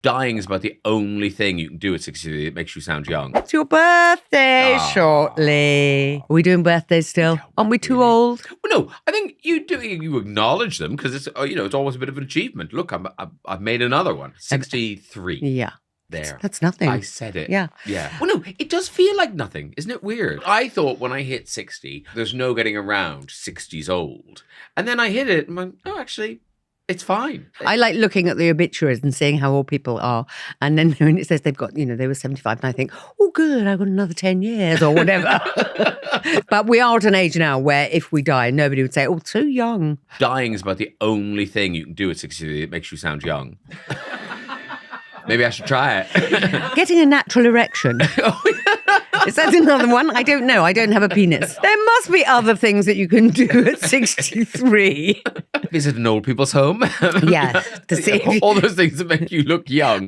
Dying is about the only thing you can do at 63 that makes you sound young. It's your birthday shortly. Are we doing birthdays still? Aren't we too old? Well, no, I think you acknowledge them because it's it's always a bit of an achievement. Look, I've made another one. 63. Yeah. There. That's nothing. I said it. Yeah. Yeah. Well, no, it does feel like nothing. Isn't it weird? I thought when I hit 60, there's no getting around 60's old. And then I hit it and went, oh, actually, it's fine. I like looking at the obituaries and seeing how old people are. And then when it says they've got, they were 75, and I think, oh, good, I've got another 10 years or whatever. But we are at an age now where if we die, nobody would say, oh, too young. Dying is about the only thing you can do at 63 that makes you sound young. Maybe I should try it. Getting a natural erection. Is that another one? I don't know. I don't have a penis. There must be other things that you can do at 63. Visit an old people's home. Yeah. To see all those things that make you look young.